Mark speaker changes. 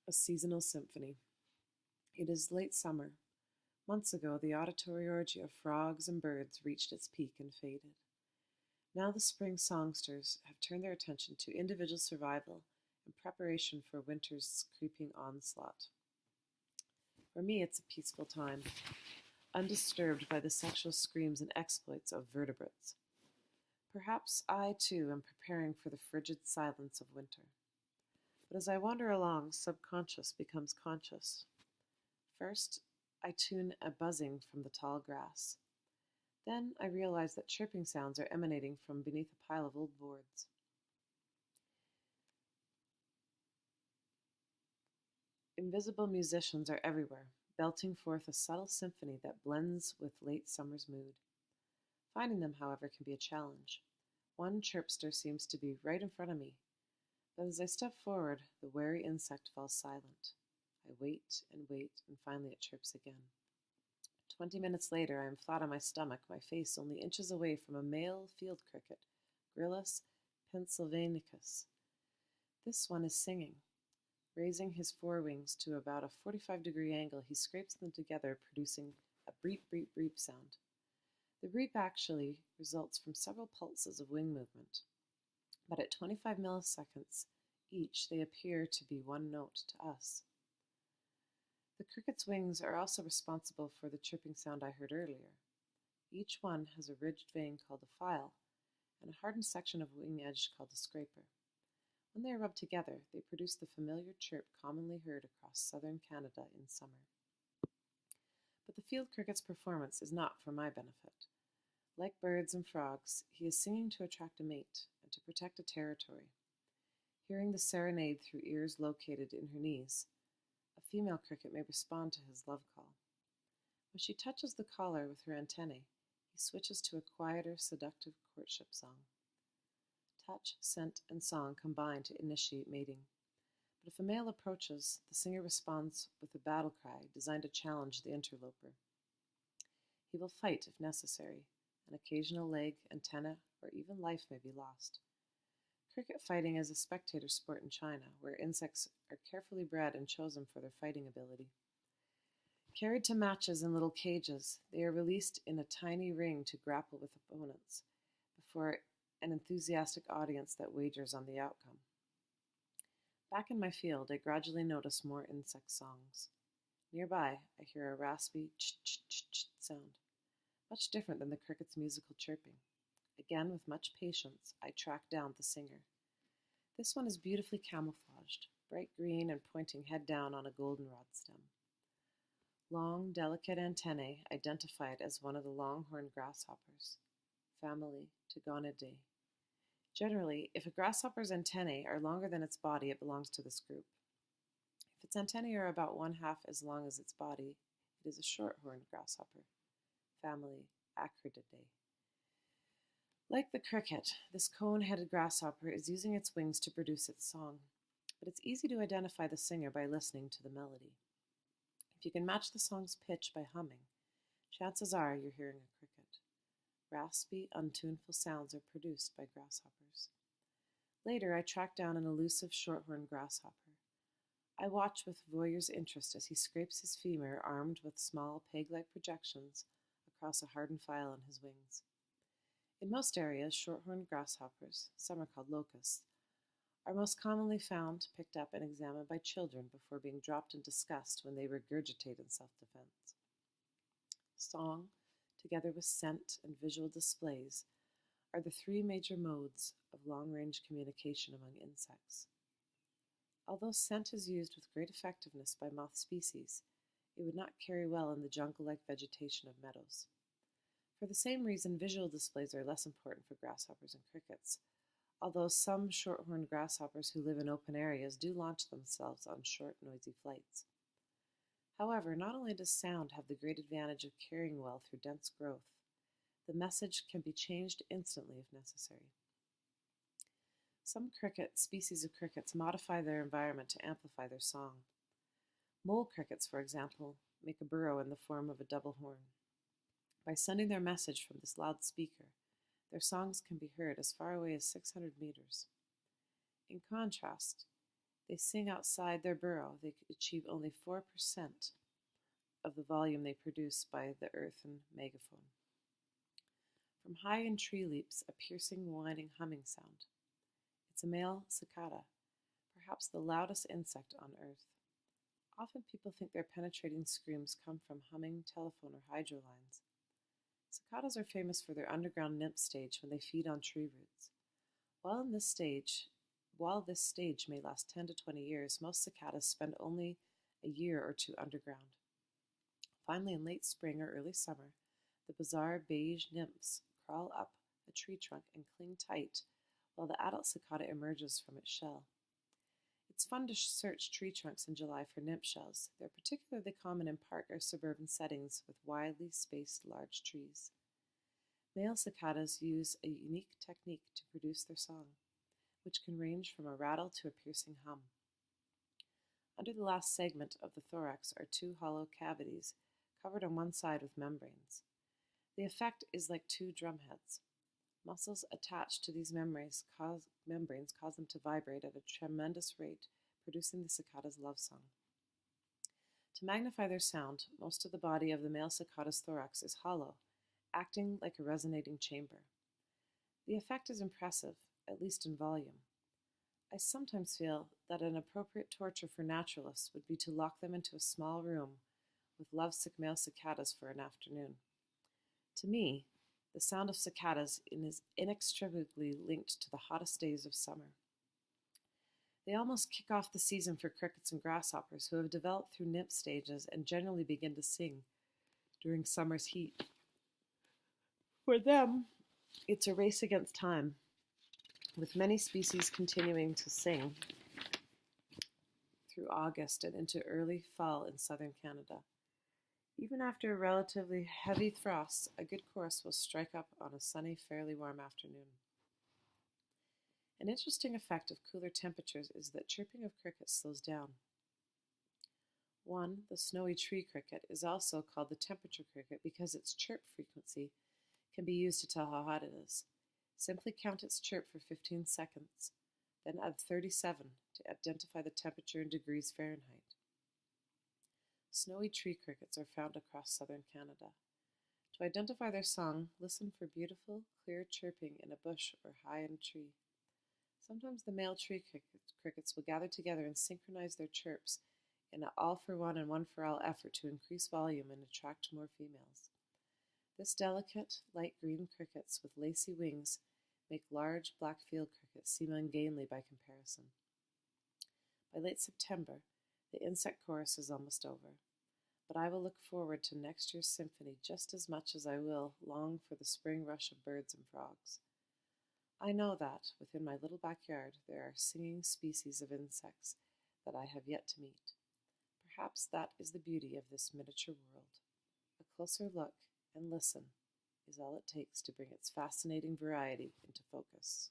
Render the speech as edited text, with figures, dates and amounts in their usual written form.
Speaker 1: A seasonal symphony. It is late summer. Months ago, the auditory orgy of frogs and birds reached its peak and faded. Now the spring songsters have turned their attention to individual survival and preparation for winter's creeping onslaught. For me, it's a peaceful time, undisturbed by the sexual screams and exploits of vertebrates. Perhaps I, too, am preparing for the frigid silence of winter. But as I wander along, subconscious becomes conscious. First, I tune a buzzing from the tall grass. Then I realize that chirping sounds are emanating from beneath a pile of old boards. Invisible musicians are everywhere, belting forth a subtle symphony that blends with late summer's mood. Finding them, however, can be a challenge. One chirpster seems to be right in front of me, but as I step forward, the wary insect falls silent. I wait, and finally it chirps again. 20 minutes later, I am flat on my stomach, my face only inches away from a male field cricket, Gryllus pennsylvanicus. This one is singing. Raising his forewings to about a 45-degree angle, he scrapes them together, producing a breep, breep, breep sound. The breep actually results from several pulses of wing movement, but at 25 milliseconds each, they appear to be one note to us. The cricket's wings are also responsible for the chirping sound I heard earlier. Each one has a ridged vein called a file and a hardened section of wing edge called a scraper. When they are rubbed together, they produce the familiar chirp commonly heard across southern Canada in summer. But the field cricket's performance is not for my benefit. Like birds and frogs, he is singing to attract a mate and to protect a territory. Hearing the serenade through ears located in her knees, a female cricket may respond to his love call. When she touches the collar with her antennae, he switches to a quieter, seductive courtship song. Touch, scent, and song combine to initiate mating. But if a male approaches, the singer responds with a battle cry designed to challenge the interloper. He will fight if necessary. An occasional leg, antenna, or even life may be lost. Cricket fighting is a spectator sport in China, where insects are carefully bred and chosen for their fighting ability. Carried to matches in little cages, they are released in a tiny ring to grapple with opponents before an enthusiastic audience that wagers on the outcome. Back in my field, I gradually notice more insect songs. Nearby, I hear a raspy ch-ch-ch-ch sound, much different than the cricket's musical chirping. Again, with much patience, I track down the singer. This one is beautifully camouflaged, bright green and pointing head down on a goldenrod stem. Long, delicate antennae identify it as one of the longhorn grasshoppers, family Tigonidae. Generally, if a grasshopper's antennae are longer than its body, it belongs to this group. If its antennae are about one half as long as its body, it is a short-horned grasshopper, family Acrididae. Like the cricket, this cone-headed grasshopper is using its wings to produce its song, but it's easy to identify the singer by listening to the melody. If you can match the song's pitch by humming, chances are you're hearing a cricket. Raspy, untuneful sounds are produced by grasshoppers. Later, I track down an elusive shorthorn grasshopper. I watch with voyeur's interest as he scrapes his femur armed with small peg-like projections across a hardened file on his wings. In most areas, shorthorned grasshoppers, some are called locusts, are most commonly found, picked up, and examined by children before being dropped in disgust when they regurgitate in self-defense. Song, together with scent and visual displays, are the three major modes of long-range communication among insects. Although scent is used with great effectiveness by moth species, it would not carry well in the jungle-like vegetation of meadows. For the same reason, visual displays are less important for grasshoppers and crickets, although some short-horned grasshoppers who live in open areas do launch themselves on short, noisy flights. However, not only does sound have the great advantage of carrying well through dense growth, the message can be changed instantly if necessary. Some species of crickets modify their environment to amplify their song. Mole crickets, for example, make a burrow in the form of a double horn. By sending their message from this loudspeaker, their songs can be heard as far away as 600 meters. In contrast, They sing outside their burrow. They achieve only 4% of the volume they produce by the earthen megaphone. From high in tree leaps a piercing, whining humming sound. It's a male cicada, perhaps the loudest insect on earth. Often people think their penetrating screams come from humming telephone or hydro lines. Cicadas are famous for their underground nymph stage when they feed on tree roots. While this stage may last 10 to 20 years, most cicadas spend only a year or two underground. Finally, in late spring or early summer, the bizarre beige nymphs crawl up a tree trunk and cling tight while the adult cicada emerges from its shell. It's fun to search tree trunks in July for nymph shells. They're particularly common in park or suburban settings with widely spaced large trees. Male cicadas use a unique technique to produce their song, which can range from a rattle to a piercing hum. Under the last segment of the thorax are two hollow cavities covered on one side with membranes. The effect is like two drumheads. Muscles attached to these membranes cause them to vibrate at a tremendous rate, producing the cicada's love song. To magnify their sound, most of the body of the male cicada's thorax is hollow, acting like a resonating chamber. The effect is impressive, at least in volume. I sometimes feel that an appropriate torture for naturalists would be to lock them into a small room with lovesick male cicadas for an afternoon. To me, the sound of cicadas is inextricably linked to the hottest days of summer. They almost kick off the season for crickets and grasshoppers who have developed through nymph stages and generally begin to sing during summer's heat. For them, it's a race against time, with many species continuing to sing through August and into early fall in southern Canada. Even after a relatively heavy frost, a good chorus will strike up on a sunny, fairly warm afternoon. An interesting effect of cooler temperatures is that chirping of crickets slows down. One, the snowy tree cricket, is also called the temperature cricket because its chirp frequency can be used to tell how hot it is. Simply count its chirp for 15 seconds, then add 37 to identify the temperature in degrees Fahrenheit. Snowy tree crickets are found across southern Canada. To identify their song, listen for beautiful, clear chirping in a bush or high in a tree. Sometimes the male tree crickets will gather together and synchronize their chirps in an all-for-one and one-for-all effort to increase volume and attract more females. This delicate, light green crickets with lacy wings make large black field crickets seem ungainly by comparison. By late September, the insect chorus is almost over, but I will look forward to next year's symphony just as much as I will long for the spring rush of birds and frogs. I know that, within my little backyard, there are singing species of insects that I have yet to meet. Perhaps that is the beauty of this miniature world. A closer look and listen is all it takes to bring its fascinating variety into focus.